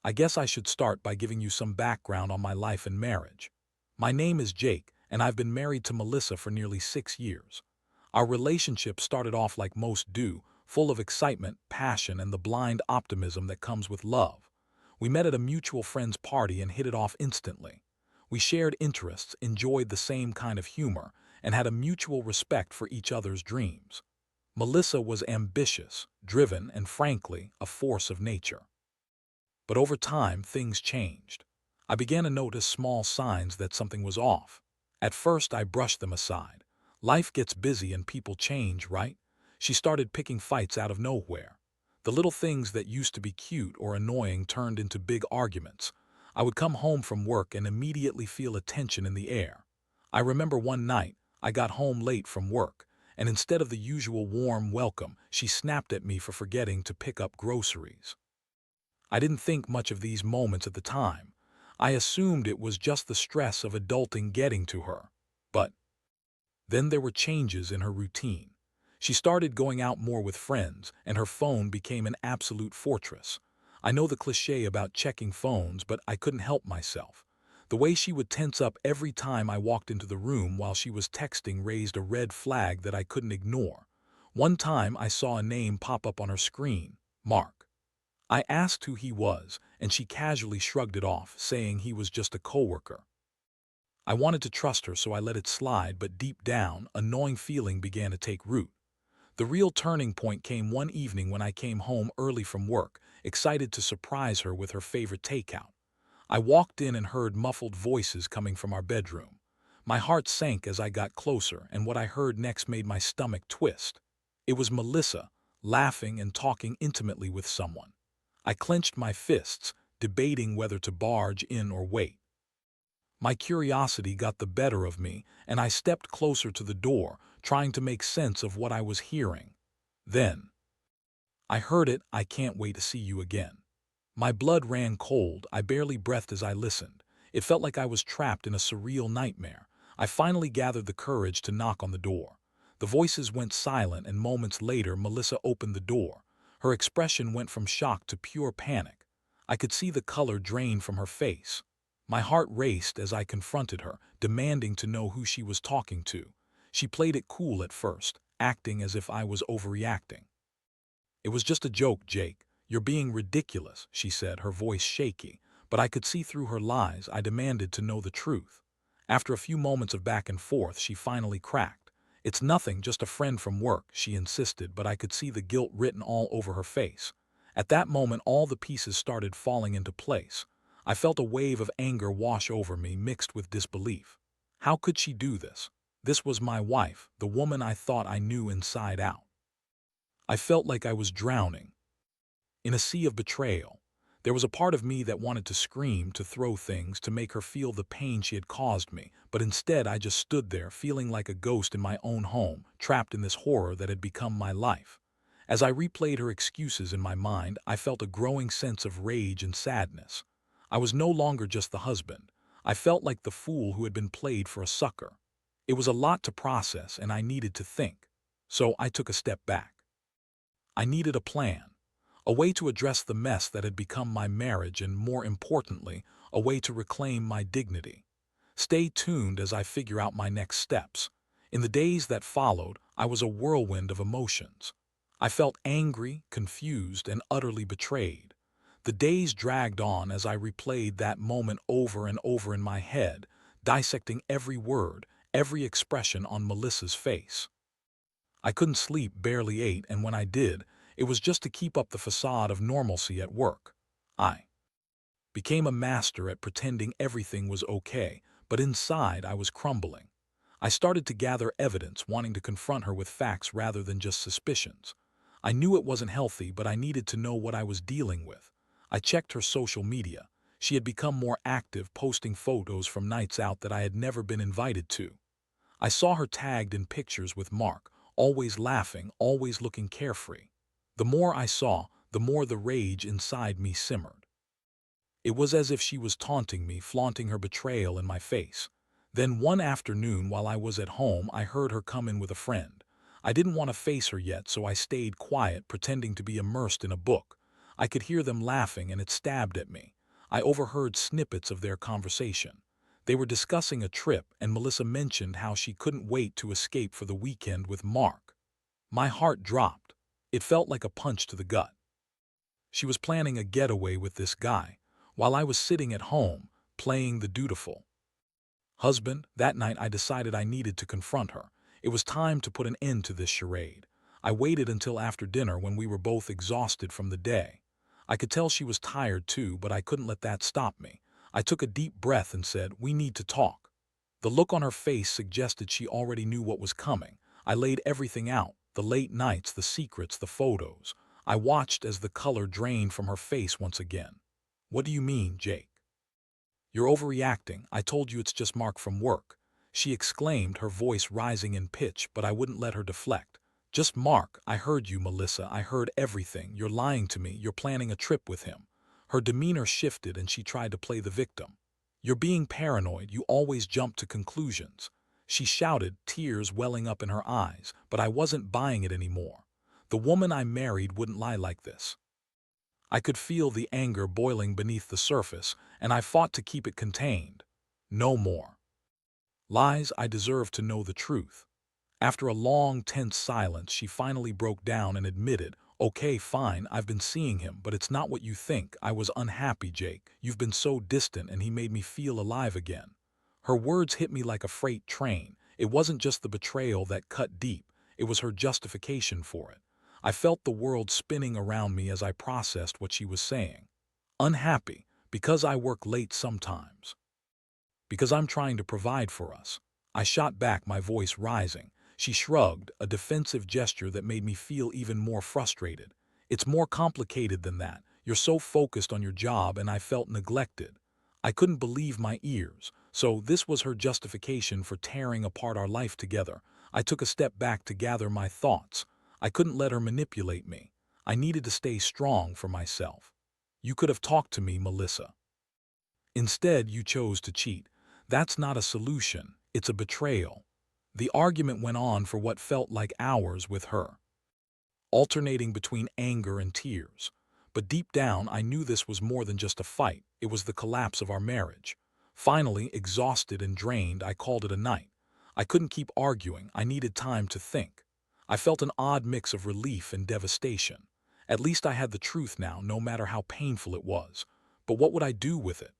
I guess I should start by giving you some background on my life and marriage. My name is Jake, and I've been married to Melissa for nearly 6 years. Our relationship started off like most do, full of excitement, passion, and the blind optimism that comes with love. We met at a mutual friend's party and hit it off instantly. We shared interests, enjoyed the same kind of humor, and had a mutual respect for each other's dreams. Melissa was ambitious, driven, and frankly, a force of nature. But over time, things changed. I began to notice small signs that something was off. At first, I brushed them aside. Life gets busy and people change, right? She started picking fights out of nowhere. The little things that used to be cute or annoying turned into big arguments. I would come home from work and immediately feel a tension in the air. I remember one night, I got home late from work, and instead of the usual warm welcome, she snapped at me for forgetting to pick up groceries. I didn't think much of these moments at the time. I assumed it was just the stress of adulting getting to her. But then there were changes in her routine. She started going out more with friends, and her phone became an absolute fortress. I know the cliché about checking phones, but I couldn't help myself. The way she would tense up every time I walked into the room while she was texting raised a red flag that I couldn't ignore. One time I saw a name pop up on her screen, Mark. I asked who he was, and she casually shrugged it off, saying he was just a coworker. I wanted to trust her, so I let it slide, but deep down, a gnawing feeling began to take root. The real turning point came one evening when I came home early from work, excited to surprise her with her favorite takeout. I walked in and heard muffled voices coming from our bedroom. My heart sank as I got closer, and what I heard next made my stomach twist. It was Melissa, laughing and talking intimately with someone. I clenched my fists, debating whether to barge in or wait. My curiosity got the better of me, and I stepped closer to the door, trying to make sense of what I was hearing. Then, I heard it, "I can't wait to see you again." My blood ran cold, I barely breathed as I listened. It felt like I was trapped in a surreal nightmare. I finally gathered the courage to knock on the door. The voices went silent, and moments later Melissa opened the door. Her expression went from shock to pure panic. I could see the color drain from her face. My heart raced as I confronted her, demanding to know who she was talking to. She played it cool at first, acting as if I was overreacting. "It was just a joke, Jake. You're being ridiculous," she said, her voice shaky, but I could see through her lies. I demanded to know the truth. After a few moments of back and forth, she finally cracked. "It's nothing, just a friend from work," she insisted, but I could see the guilt written all over her face. At that moment, all the pieces started falling into place. I felt a wave of anger wash over me, mixed with disbelief. How could she do this? This was my wife, the woman I thought I knew inside out. I felt like I was drowning in a sea of betrayal. There was a part of me that wanted to scream, to throw things, to make her feel the pain she had caused me, but instead I just stood there, feeling like a ghost in my own home, trapped in this horror that had become my life. As I replayed her excuses in my mind, I felt a growing sense of rage and sadness. I was no longer just the husband. I felt like the fool who had been played for a sucker. It was a lot to process, and I needed to think. So I took a step back. I needed a plan. A way to address the mess that had become my marriage, and more importantly, a way to reclaim my dignity. Stay tuned as I figure out my next steps. In the days that followed, I was a whirlwind of emotions. I felt angry, confused, and utterly betrayed. The days dragged on as I replayed that moment over and over in my head, dissecting every word, every expression on Melissa's face. I couldn't sleep, barely ate, and when I did, it was just to keep up the facade of normalcy at work. I became a master at pretending everything was okay, but inside I was crumbling. I started to gather evidence, wanting to confront her with facts rather than just suspicions. I knew it wasn't healthy, but I needed to know what I was dealing with. I checked her social media. She had become more active, posting photos from nights out that I had never been invited to. I saw her tagged in pictures with Mark, always laughing, always looking carefree. The more I saw, the more the rage inside me simmered. It was as if she was taunting me, flaunting her betrayal in my face. Then one afternoon while I was at home, I heard her come in with a friend. I didn't want to face her yet, so I stayed quiet, pretending to be immersed in a book. I could hear them laughing and it stabbed at me. I overheard snippets of their conversation. They were discussing a trip and Melissa mentioned how she couldn't wait to escape for the weekend with Mark. My heart dropped. It felt like a punch to the gut. She was planning a getaway with this guy, while I was sitting at home, playing the dutiful husband. That night I decided I needed to confront her. It was time to put an end to this charade. I waited until after dinner when we were both exhausted from the day. I could tell she was tired too, but I couldn't let that stop me. I took a deep breath and said, "We need to talk." The look on her face suggested she already knew what was coming. I laid everything out, the late nights, the secrets, the photos. I watched as the color drained from her face once again. "What do you mean, Jake? You're overreacting. I told you it's just Mark from work," she exclaimed, her voice rising in pitch, but I wouldn't let her deflect. "Just Mark. I heard you, Melissa. I heard everything. You're lying to me. You're planning a trip with him." Her demeanor shifted and she tried to play the victim. "You're being paranoid. You always jump to conclusions," she shouted, tears welling up in her eyes, but I wasn't buying it anymore. The woman I married wouldn't lie like this. I could feel the anger boiling beneath the surface, and I fought to keep it contained. No more lies. I deserved to know the truth. After a long, tense silence, she finally broke down and admitted, "Okay, fine, I've been seeing him, but it's not what you think. I was unhappy, Jake. You've been so distant and he made me feel alive again." Her words hit me like a freight train. It wasn't just the betrayal that cut deep, it was her justification for it. I felt the world spinning around me as I processed what she was saying. Unhappy, because I work late sometimes. Because I'm trying to provide for us. I shot back, my voice rising. She shrugged, a defensive gesture that made me feel even more frustrated. "It's more complicated than that. You're so focused on your job," and I felt neglected. I couldn't believe my ears. So this was her justification for tearing apart our life together. I took a step back to gather my thoughts. I couldn't let her manipulate me. I needed to stay strong for myself. "You could have talked to me, Melissa. Instead, you chose to cheat. That's not a solution, it's a betrayal." The argument went on for what felt like hours with her, alternating between anger and tears. But deep down, I knew this was more than just a fight. It was the collapse of our marriage. Finally, exhausted and drained, I called it a night. I couldn't keep arguing. I needed time to think. I felt an odd mix of relief and devastation. At least I had the truth now, no matter how painful it was. But what would I do with it?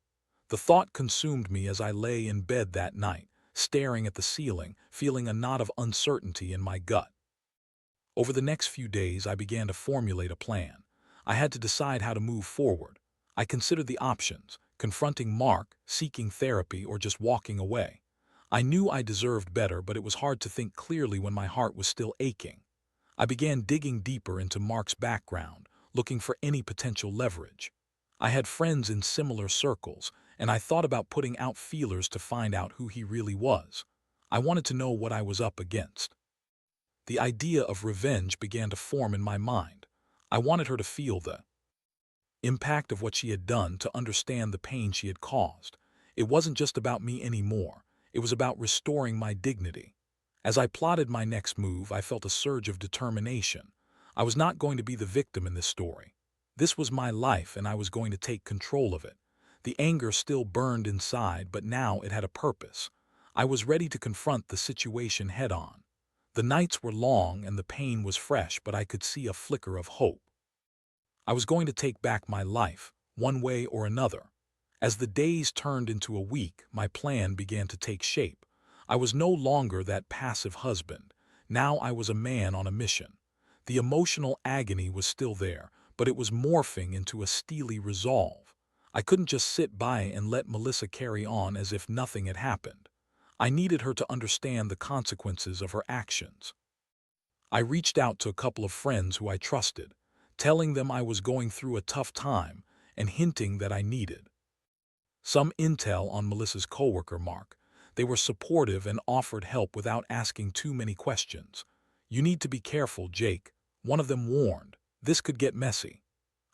The thought consumed me as I lay in bed that night, staring at the ceiling, feeling a knot of uncertainty in my gut. Over the next few days, I began to formulate a plan. I had to decide how to move forward. I considered the options: confronting Mark, seeking therapy, or just walking away. I knew I deserved better, but it was hard to think clearly when my heart was still aching. I began digging deeper into Mark's background, looking for any potential leverage. I had friends in similar circles, and I thought about putting out feelers to find out who he really was. I wanted to know what I was up against. The idea of revenge began to form in my mind. I wanted her to feel the impact of what she had done, to understand the pain she had caused. It wasn't just about me anymore. It was about restoring my dignity. As I plotted my next move, I felt a surge of determination. I was not going to be the victim in this story. This was my life, and I was going to take control of it. The anger still burned inside, but now it had a purpose. I was ready to confront the situation head-on. The nights were long and the pain was fresh, but I could see a flicker of hope. I was going to take back my life, one way or another. As the days turned into a week, my plan began to take shape. I was no longer that passive husband. Now I was a man on a mission. The emotional agony was still there, but it was morphing into a steely resolve. I couldn't just sit by and let Melissa carry on as if nothing had happened. I needed her to understand the consequences of her actions. I reached out to a couple of friends who I trusted, telling them I was going through a tough time and hinting that I needed some intel on Melissa's coworker, Mark. They were supportive and offered help without asking too many questions. "You need to be careful, Jake," one of them warned. "This could get messy."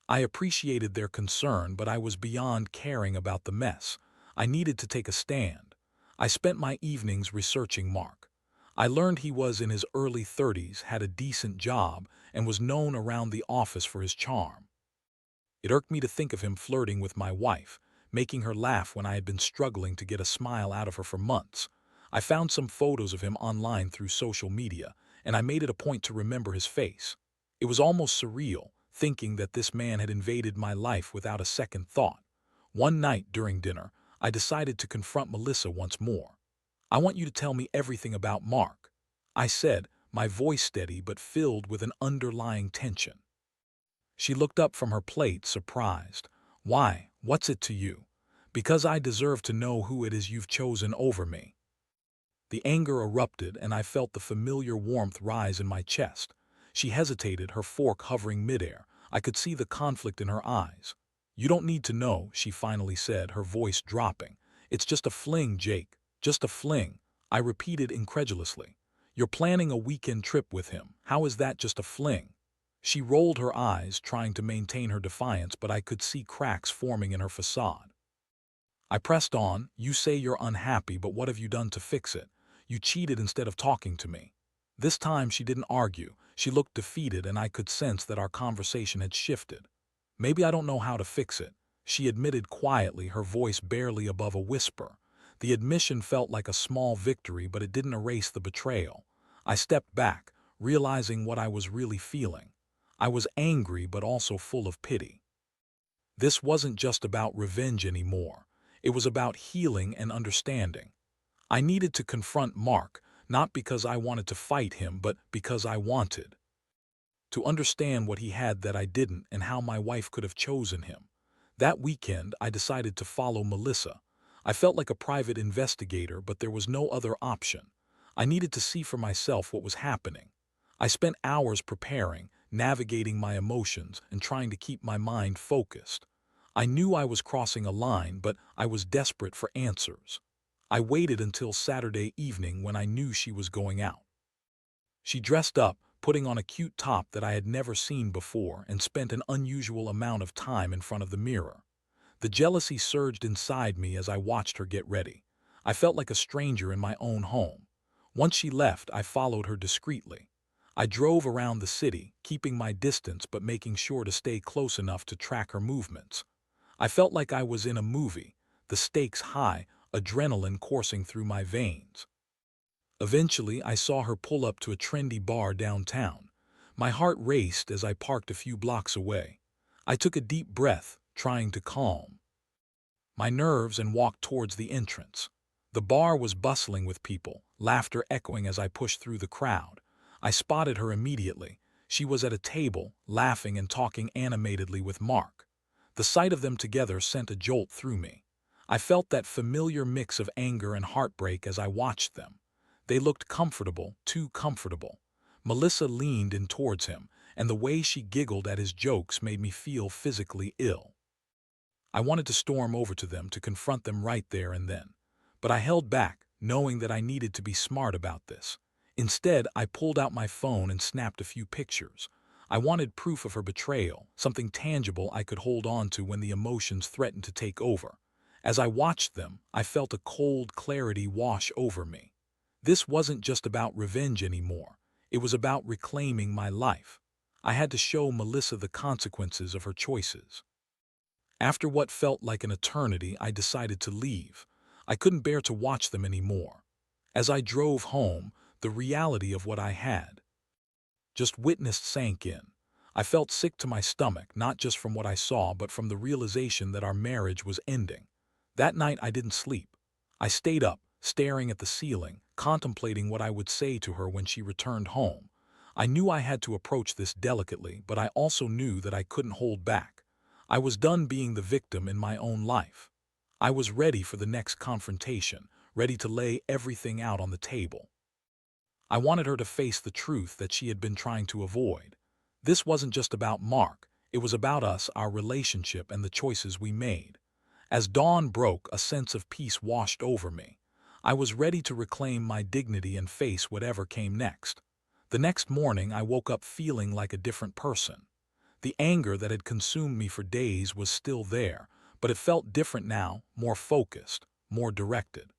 I appreciated their concern, but I was beyond caring about the mess. I needed to take a stand. I spent my evenings researching Mark. I learned he was in his early 30s, had a decent job, and was known around the office for his charm. It irked me to think of him flirting with my wife, making her laugh when I had been struggling to get a smile out of her for months. I found some photos of him online through social media, and I made it a point to remember his face. It was almost surreal, thinking that this man had invaded my life without a second thought. One night during dinner, I decided to confront Melissa once more. "I want you to tell me everything about Mark," I said, my voice steady but filled with an underlying tension. She looked up from her plate, surprised. "Why, what's it to you?" "Because I deserve to know who it is you've chosen over me." The anger erupted, and I felt the familiar warmth rise in my chest. She hesitated, her fork hovering midair. I could see the conflict in her eyes. "You don't need to know," she finally said, her voice dropping. "It's just a fling, Jake. Just a fling," I repeated incredulously. "You're planning a weekend trip with him. How is that just a fling?" She rolled her eyes, trying to maintain her defiance, but I could see cracks forming in her facade. I pressed on. "You say you're unhappy, but what have you done to fix it? You cheated instead of talking to me." This time she didn't argue. She looked defeated, and I could sense that our conversation had shifted. "Maybe I don't know how to fix it," she admitted quietly, her voice barely above a whisper. The admission felt like a small victory, but it didn't erase the betrayal. I stepped back, realizing what I was really feeling. I was angry, but also full of pity. This wasn't just about revenge anymore. It was about healing and understanding. I needed to confront Mark, not because I wanted to fight him, but because I wanted to understand what he had that I didn't and how my wife could have chosen him. That weekend, I decided to follow Melissa. I felt like a private investigator, but there was no other option. I needed to see for myself what was happening. I spent hours preparing, navigating my emotions, and trying to keep my mind focused. I knew I was crossing a line, but I was desperate for answers. I waited until Saturday evening when I knew she was going out. She dressed up, putting on a cute top that I had never seen before, and spent an unusual amount of time in front of the mirror. The jealousy surged inside me as I watched her get ready. I felt like a stranger in my own home. Once she left, I followed her discreetly. I drove around the city, keeping my distance but making sure to stay close enough to track her movements. I felt like I was in a movie, the stakes high, adrenaline coursing through my veins. Eventually, I saw her pull up to a trendy bar downtown. My heart raced as I parked a few blocks away. I took a deep breath, trying to calm my nerves, and walked towards the entrance. The bar was bustling with people, laughter echoing as I pushed through the crowd. I spotted her immediately. She was at a table, laughing and talking animatedly with Mark. The sight of them together sent a jolt through me. I felt that familiar mix of anger and heartbreak as I watched them. They looked comfortable, too comfortable. Melissa leaned in towards him, and the way she giggled at his jokes made me feel physically ill. I wanted to storm over to them to confront them right there and then. But I held back, knowing that I needed to be smart about this. Instead, I pulled out my phone and snapped a few pictures. I wanted proof of her betrayal, something tangible I could hold on to when the emotions threatened to take over. As I watched them, I felt a cold clarity wash over me. This wasn't just about revenge anymore. It was about reclaiming my life. I had to show Melissa the consequences of her choices. After what felt like an eternity, I decided to leave. I couldn't bear to watch them anymore. As I drove home, the reality of what I had just witnessed sank in. I felt sick to my stomach, not just from what I saw, but from the realization that our marriage was ending. That night I didn't sleep. I stayed up, staring at the ceiling, contemplating what I would say to her when she returned home. I knew I had to approach this delicately, but I also knew that I couldn't hold back. I was done being the victim in my own life. I was ready for the next confrontation, ready to lay everything out on the table. I wanted her to face the truth that she had been trying to avoid. This wasn't just about Mark, it was about us, our relationship, and the choices we made. As dawn broke, a sense of peace washed over me. I was ready to reclaim my dignity and face whatever came next. The next morning, I woke up feeling like a different person. The anger that had consumed me for days was still there, but it felt different now, more focused, more directed.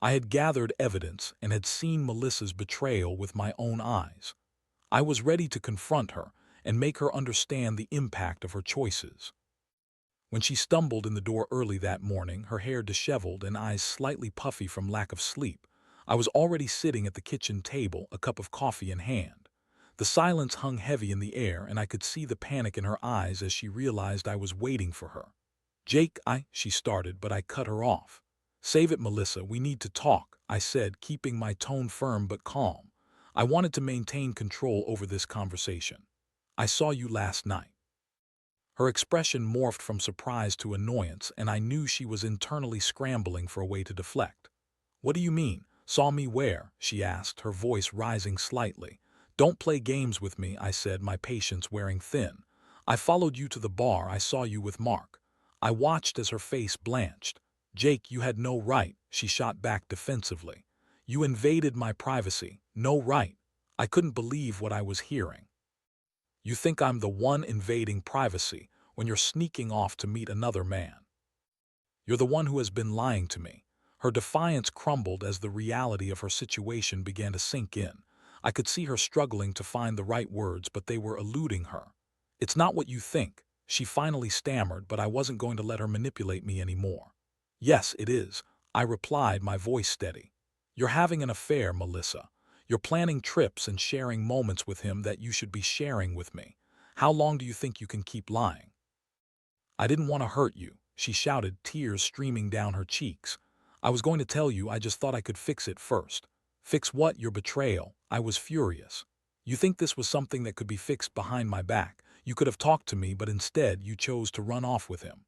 I had gathered evidence and had seen Melissa's betrayal with my own eyes. I was ready to confront her, and make her understand the impact of her choices. When she stumbled in the door early that morning, her hair disheveled and eyes slightly puffy from lack of sleep, I was already sitting at the kitchen table, a cup of coffee in hand. The silence hung heavy in the air, and I could see the panic in her eyes as she realized I was waiting for her. "Jake, she started, but I cut her off. "Save it, Melissa, we need to talk," I said, keeping my tone firm but calm. I wanted to maintain control over this conversation. "I saw you last night." Her expression morphed from surprise to annoyance, and I knew she was internally scrambling for a way to deflect. "What do you mean? Saw me where?" she asked, her voice rising slightly. "Don't play games with me," I said, my patience wearing thin. "I followed you to the bar. I saw you with Mark." I watched as her face blanched. "Jake, you had no right," she shot back defensively. "You invaded my privacy. No right." I couldn't believe what I was hearing. "You think I'm the one invading privacy when you're sneaking off to meet another man. You're the one who has been lying to me." Her defiance crumbled as the reality of her situation began to sink in. I could see her struggling to find the right words, but they were eluding her. "It's not what you think," she finally stammered, but I wasn't going to let her manipulate me anymore. "Yes, it is," I replied, my voice steady. "You're having an affair, Melissa. You're planning trips and sharing moments with him that you should be sharing with me. How long do you think you can keep lying?" "I didn't want to hurt you," she shouted, tears streaming down her cheeks. "I was going to tell you, I just thought I could fix it first." "Fix what? Your betrayal?" I was furious. "You think this was something that could be fixed behind my back? You could have talked to me, but instead you chose to run off with him."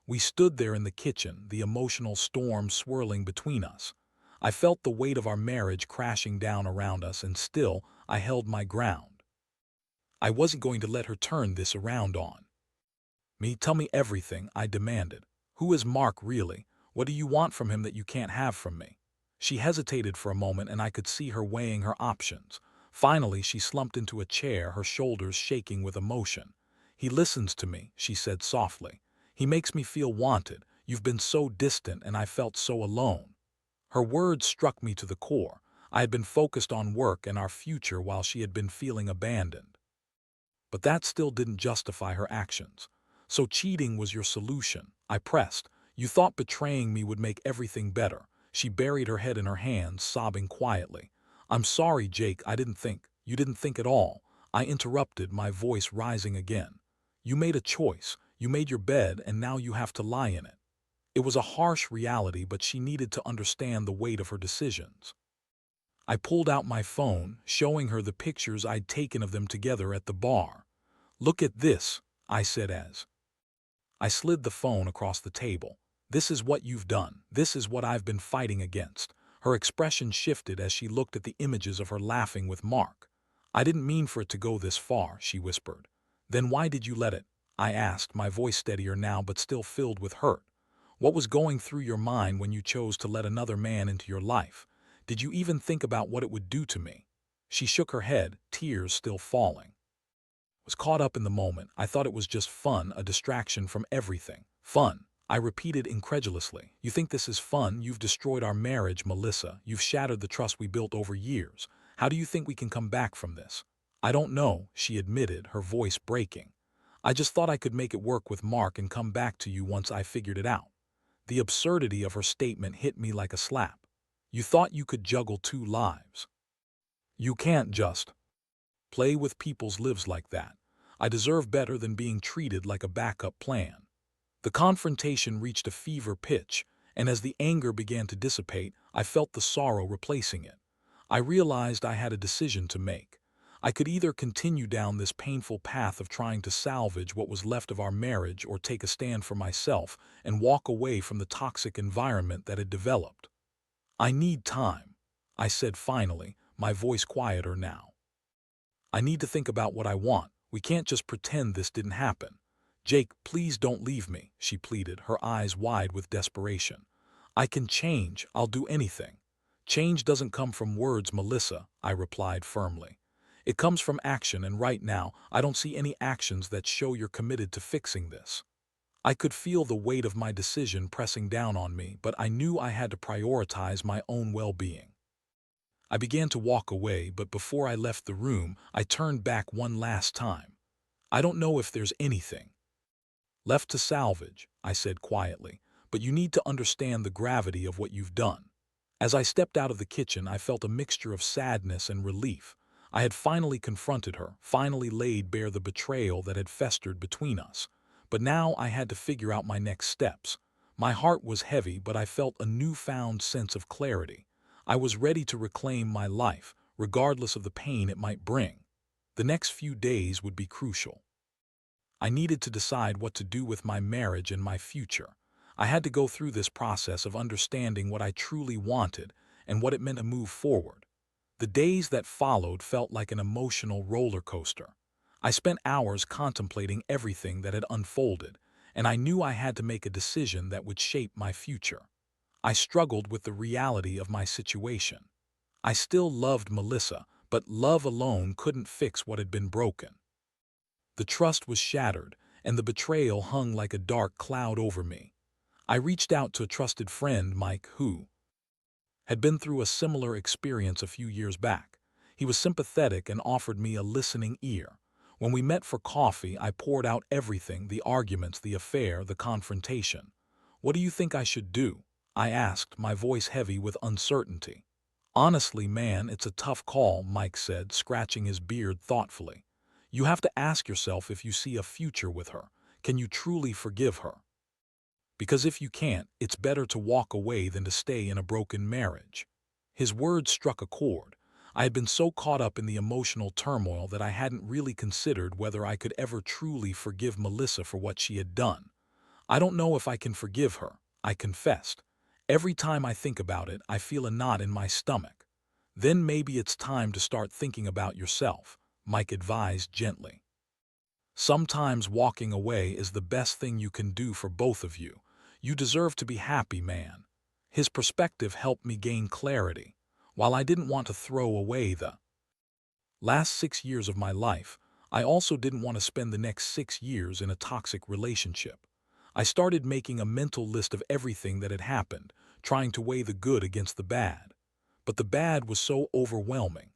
We stood there in the kitchen, the emotional storm swirling between us. I felt the weight of our marriage crashing down around us, and still I held my ground. I wasn't going to let her turn this around on me. "Tell me everything," I demanded. "Who is Mark really? What do you want from him that you can't have from me?" She hesitated for a moment, and I could see her weighing her options. Finally, she slumped into a chair, her shoulders shaking with emotion. "He listens to me," she said softly. "He makes me feel wanted. You've been so distant, and I felt so alone." Her words struck me to the core. I had been focused on work and our future while she had been feeling abandoned. But that still didn't justify her actions. "So cheating was your solution?" I pressed. "You thought betraying me would make everything better." She buried her head in her hands, sobbing quietly. "I'm sorry, Jake, I didn't think." "You didn't think at all," I interrupted, my voice rising again. "You made a choice. You made your bed, and now you have to lie in it." It was a harsh reality, but she needed to understand the weight of her decisions. I pulled out my phone, showing her the pictures I'd taken of them together at the bar. "Look at this," I said as I slid the phone across the table. "This is what you've done. This is what I've been fighting against." Her expression shifted as she looked at the images of her laughing with Mark. "I didn't mean for it to go this far," she whispered. "Then why did you let it?" I asked, my voice steadier now but still filled with hurt. "What was going through your mind when you chose to let another man into your life? Did you even think about what it would do to me?" She shook her head, tears still falling. Was caught up in the moment. I thought it was just fun, a distraction from everything. "Fun?" I repeated incredulously. "You think this is fun? You've destroyed our marriage, Melissa. You've shattered the trust we built over years. How do you think we can come back from this?" "I don't know," she admitted, her voice breaking. "I just thought I could make it work with Mark and come back to you once I figured it out." The absurdity of her statement hit me like a slap. "You thought you could juggle two lives. You can't just play with people's lives like that. I deserve better than being treated like a backup plan." The confrontation reached a fever pitch, and as the anger began to dissipate, I felt the sorrow replacing it. I realized I had a decision to make. I could either continue down this painful path of trying to salvage what was left of our marriage, or take a stand for myself and walk away from the toxic environment that had developed. "I need time," I said finally, my voice quieter now. "I need to think about what I want. We can't just pretend this didn't happen." "Jake, please don't leave me," she pleaded, her eyes wide with desperation. "I can change. I'll do anything." "Change doesn't come from words, Melissa," I replied firmly. "It comes from action, and right now, I don't see any actions that show you're committed to fixing this." I could feel the weight of my decision pressing down on me, but I knew I had to prioritize my own well-being. I began to walk away, but before I left the room, I turned back one last time. I don't know if there's anything left to salvage, I said quietly, but you need to understand the gravity of what you've done. As I stepped out of the kitchen, I felt a mixture of sadness and relief. I had finally confronted her, finally laid bare the betrayal that had festered between us. But now I had to figure out my next steps. My heart was heavy, but I felt a newfound sense of clarity. I was ready to reclaim my life, regardless of the pain it might bring. The next few days would be crucial. I needed to decide what to do with my marriage and my future. I had to go through this process of understanding what I truly wanted and what it meant to move forward. The days that followed felt like an emotional roller coaster. I spent hours contemplating everything that had unfolded, and I knew I had to make a decision that would shape my future. I struggled with the reality of my situation. I still loved Melissa, but love alone couldn't fix what had been broken. The trust was shattered, and the betrayal hung like a dark cloud over me. I reached out to a trusted friend, Mike, who had been through a similar experience a few years back. He was sympathetic and offered me a listening ear. When we met for coffee, I poured out everything, the arguments, the affair, the confrontation. "What do you think I should do?" I asked, my voice heavy with uncertainty. "Honestly, man, it's a tough call," Mike said, scratching his beard thoughtfully. "You have to ask yourself if you see a future with her. Can you truly forgive her? Because if you can't, it's better to walk away than to stay in a broken marriage." His words struck a chord. I had been so caught up in the emotional turmoil that I hadn't really considered whether I could ever truly forgive Melissa for what she had done. "I don't know if I can forgive her," I confessed. "Every time I think about it, I feel a knot in my stomach." "Then maybe it's time to start thinking about yourself," Mike advised gently. "Sometimes walking away is the best thing you can do for both of you. You deserve to be happy, man." His perspective helped me gain clarity. While I didn't want to throw away the last 6 years of my life, I also didn't want to spend the next 6 years in a toxic relationship. I started making a mental list of everything that had happened, trying to weigh the good against the bad. But the bad was so overwhelming.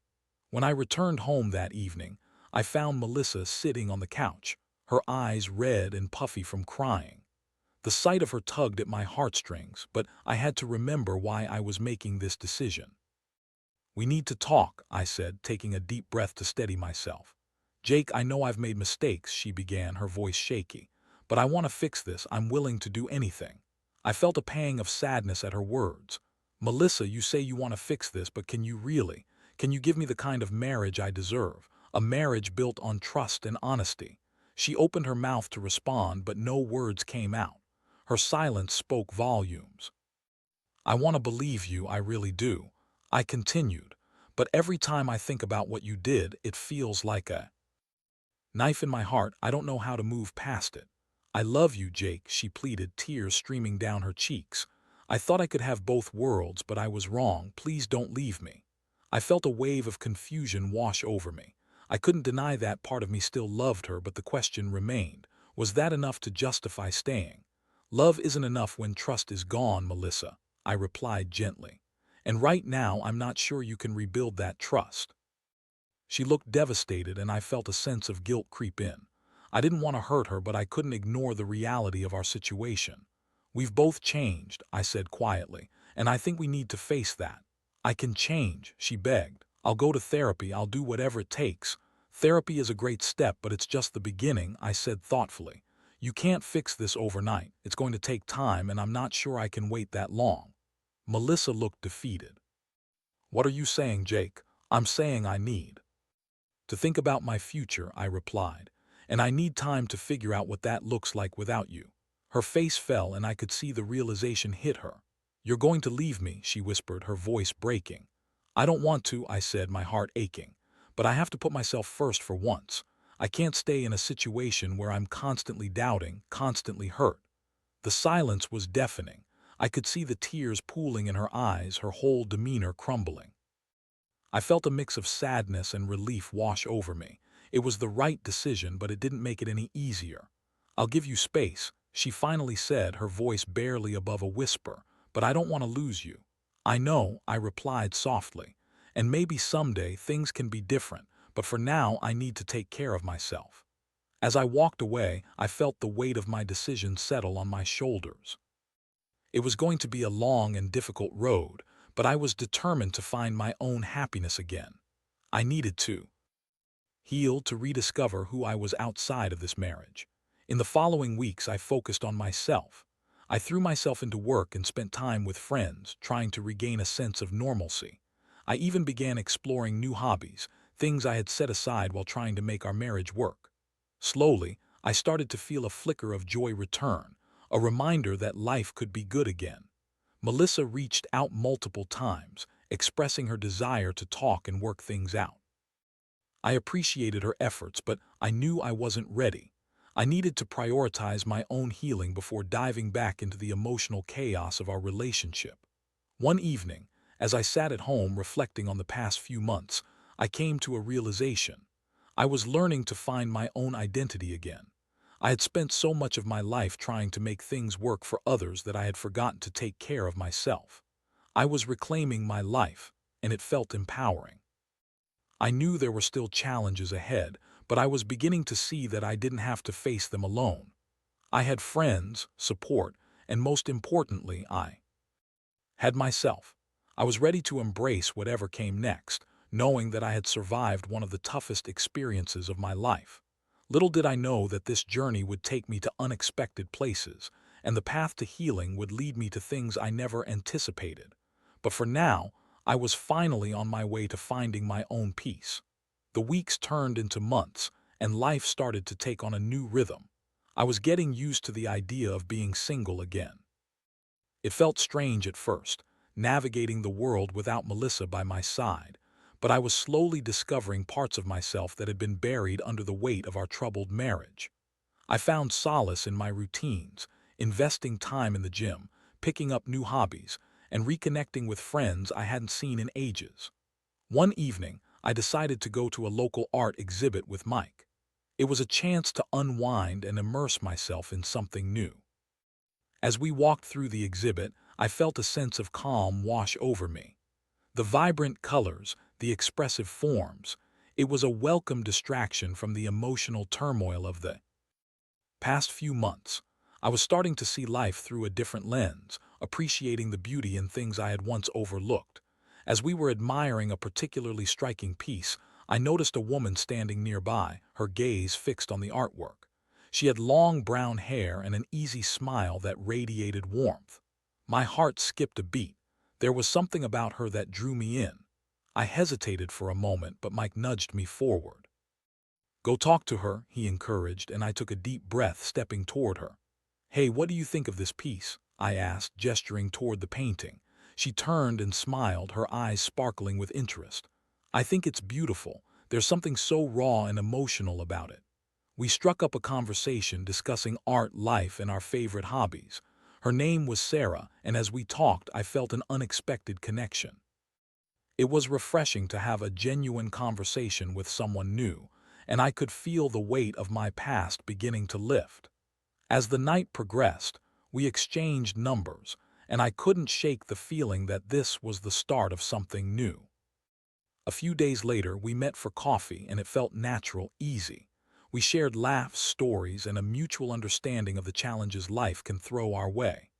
When I returned home that evening, I found Melissa sitting on the couch, her eyes red and puffy from crying. The sight of her tugged at my heartstrings, but I had to remember why I was making this decision. "We need to talk," I said, taking a deep breath to steady myself. "Jake, I know I've made mistakes," she began, her voice shaky. "But I want to fix this. I'm willing to do anything." I felt a pang of sadness at her words. "Melissa, you say you want to fix this, but can you really? Can you give me the kind of marriage I deserve? A marriage built on trust and honesty?" She opened her mouth to respond, but no words came out. Her silence spoke volumes. "I want to believe you, I really do," I continued. "But every time I think about what you did, it feels like a knife in my heart. I don't know how to move past it." "I love you, Jake," she pleaded, tears streaming down her cheeks. "I thought I could have both worlds, but I was wrong. Please don't leave me." I felt a wave of confusion wash over me. I couldn't deny that part of me still loved her, but the question remained. Was that enough to justify staying? "Love isn't enough when trust is gone, Melissa," I replied gently. "And right now, I'm not sure you can rebuild that trust." She looked devastated, and I felt a sense of guilt creep in. I didn't want to hurt her, but I couldn't ignore the reality of our situation. "We've both changed," I said quietly, "and I think we need to face that." "I can change," she begged. "I'll go to therapy. I'll do whatever it takes." "Therapy is a great step, but it's just the beginning," I said thoughtfully. "You can't fix this overnight. It's going to take time, and I'm not sure I can wait that long." Melissa looked defeated. "What are you saying, Jake?" "I'm saying I need to think about my future," I replied. "And I need time to figure out what that looks like without you." Her face fell, and I could see the realization hit her. "You're going to leave me," she whispered, her voice breaking. "I don't want to," I said, my heart aching. "But I have to put myself first for once. I can't stay in a situation where I'm constantly doubting, constantly hurt." The silence was deafening. I could see the tears pooling in her eyes, her whole demeanor crumbling. I felt a mix of sadness and relief wash over me. It was the right decision, but it didn't make it any easier. "I'll give you space," she finally said, her voice barely above a whisper, "but I don't want to lose you." "I know," I replied softly, "and maybe someday things can be different, but for now I need to take care of myself." As I walked away, I felt the weight of my decision settle on my shoulders. It was going to be a long and difficult road, but I was determined to find my own happiness again. I needed to heal to rediscover who I was outside of this marriage. In the following weeks, I focused on myself. I threw myself into work and spent time with friends, trying to regain a sense of normalcy. I even began exploring new hobbies, things I had set aside while trying to make our marriage work. Slowly, I started to feel a flicker of joy return, a reminder that life could be good again. Melissa reached out multiple times, expressing her desire to talk and work things out. I appreciated her efforts, but I knew I wasn't ready. I needed to prioritize my own healing before diving back into the emotional chaos of our relationship. One evening, as I sat at home reflecting on the past few months, I came to a realization. I was learning to find my own identity again. I had spent so much of my life trying to make things work for others that I had forgotten to take care of myself. I was reclaiming my life, and it felt empowering. I knew there were still challenges ahead, but I was beginning to see that I didn't have to face them alone. I had friends, support, and most importantly, I had myself. I was ready to embrace whatever came next, knowing that I had survived one of the toughest experiences of my life. Little did I know that this journey would take me to unexpected places, and the path to healing would lead me to things I never anticipated. But for now, I was finally on my way to finding my own peace. The weeks turned into months, and life started to take on a new rhythm. I was getting used to the idea of being single again. It felt strange at first, navigating the world without Melissa by my side, but I was slowly discovering parts of myself that had been buried under the weight of our troubled marriage. I found solace in my routines, investing time in the gym, picking up new hobbies, and reconnecting with friends I hadn't seen in ages. One evening, I decided to go to a local art exhibit with Mike. It was a chance to unwind and immerse myself in something new. As we walked through the exhibit, I felt a sense of calm wash over me. The vibrant colors, the expressive forms, it was a welcome distraction from the emotional turmoil of the past few months. I was starting to see life through a different lens, appreciating the beauty in things I had once overlooked. As we were admiring a particularly striking piece, I noticed a woman standing nearby, her gaze fixed on the artwork. She had long brown hair and an easy smile that radiated warmth. My heart skipped a beat. There was something about her that drew me in. I hesitated for a moment, but Mike nudged me forward. "Go talk to her," he encouraged, and I took a deep breath, stepping toward her. "Hey, what do you think of this piece?" I asked, gesturing toward the painting. She turned and smiled, her eyes sparkling with interest. "I think it's beautiful. There's something so raw and emotional about it." We struck up a conversation discussing art, life, and our favorite hobbies. Her name was Sarah, and as we talked, I felt an unexpected connection. It was refreshing to have a genuine conversation with someone new, and I could feel the weight of my past beginning to lift. As the night progressed, we exchanged numbers, and I couldn't shake the feeling that this was the start of something new. A few days later, we met for coffee, and it felt natural, easy. We shared laughs, stories, and a mutual understanding of the challenges life can throw our way.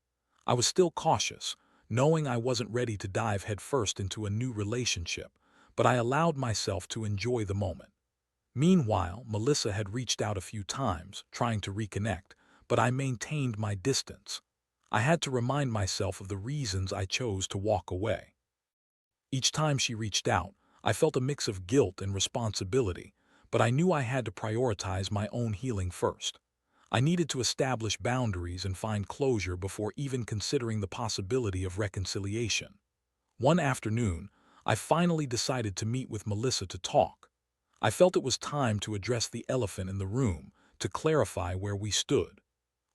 I was still cautious, knowing I wasn't ready to dive headfirst into a new relationship, but I allowed myself to enjoy the moment. Meanwhile, Melissa had reached out a few times, trying to reconnect, but I maintained my distance. I had to remind myself of the reasons I chose to walk away. Each time she reached out, I felt a mix of guilt and responsibility, but I knew I had to prioritize my own healing first. I needed to establish boundaries and find closure before even considering the possibility of reconciliation. One afternoon, I finally decided to meet with Melissa to talk. I felt it was time to address the elephant in the room, to clarify where we stood.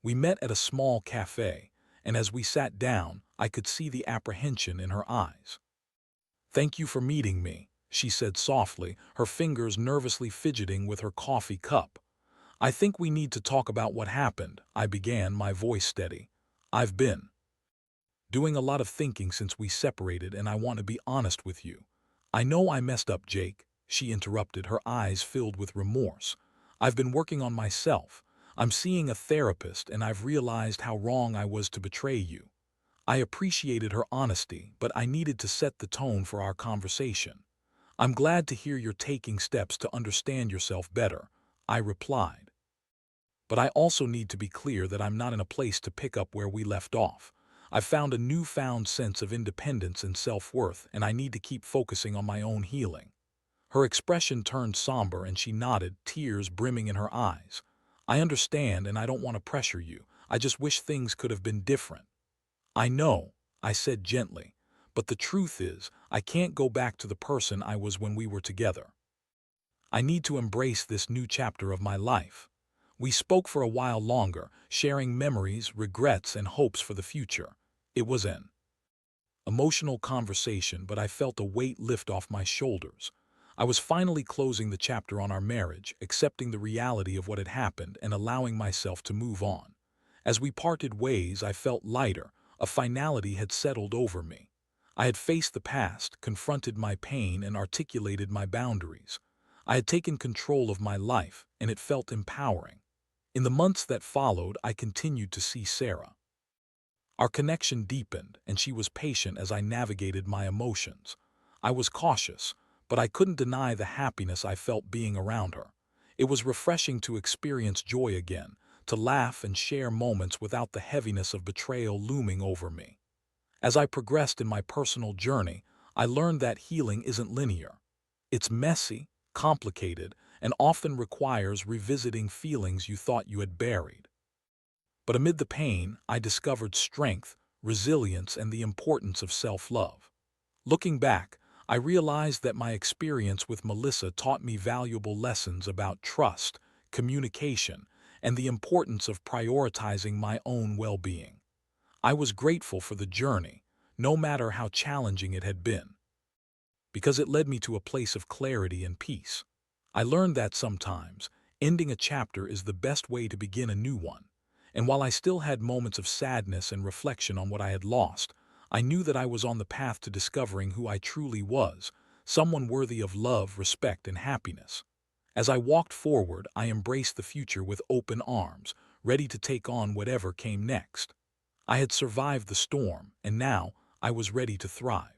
We met at a small cafe, and as we sat down, I could see the apprehension in her eyes. "Thank you for meeting me," she said softly, her fingers nervously fidgeting with her coffee cup. "I think we need to talk about what happened," I began, my voice steady. "I've been doing a lot of thinking since we separated, and I want to be honest with you." "I know I messed up, Jake," she interrupted, her eyes filled with remorse. I've been working on myself. I'm seeing a therapist, and I've realized how wrong I was to betray you. I appreciated her honesty, but I needed to set the tone for our conversation. I'm glad to hear you're taking steps to understand yourself better, I replied. But I also need to be clear that I'm not in a place to pick up where we left off. I've found a newfound sense of independence and self-worth, and I need to keep focusing on my own healing. Her expression turned somber and she nodded, tears brimming in her eyes. I understand, and I don't want to pressure you. I just wish things could have been different. I know, I said gently, but the truth is, I can't go back to the person I was when we were together. I need to embrace this new chapter of my life. We spoke for a while longer, sharing memories, regrets, and hopes for the future. It was an emotional conversation, but I felt a weight lift off my shoulders. I was finally closing the chapter on our marriage, accepting the reality of what had happened and allowing myself to move on. As we parted ways, I felt lighter. A finality had settled over me. I had faced the past, confronted my pain, and articulated my boundaries. I had taken control of my life, and it felt empowering. In the months that followed, I continued to see Sarah. Our connection deepened, and she was patient as I navigated my emotions. I was cautious, but I couldn't deny the happiness I felt being around her. It was refreshing to experience joy again, to laugh and share moments without the heaviness of betrayal looming over me. As I progressed in my personal journey, I learned that healing isn't linear. It's messy, complicated, and often requires revisiting feelings you thought you had buried. But amid the pain, I discovered strength, resilience, and the importance of self-love. Looking back, I realized that my experience with Melissa taught me valuable lessons about trust, communication, and the importance of prioritizing my own well-being. I was grateful for the journey, no matter how challenging it had been, because it led me to a place of clarity and peace. I learned that sometimes, ending a chapter is the best way to begin a new one. And while I still had moments of sadness and reflection on what I had lost, I knew that I was on the path to discovering who I truly was, someone worthy of love, respect, and happiness. As I walked forward, I embraced the future with open arms, ready to take on whatever came next. I had survived the storm, and now I was ready to thrive.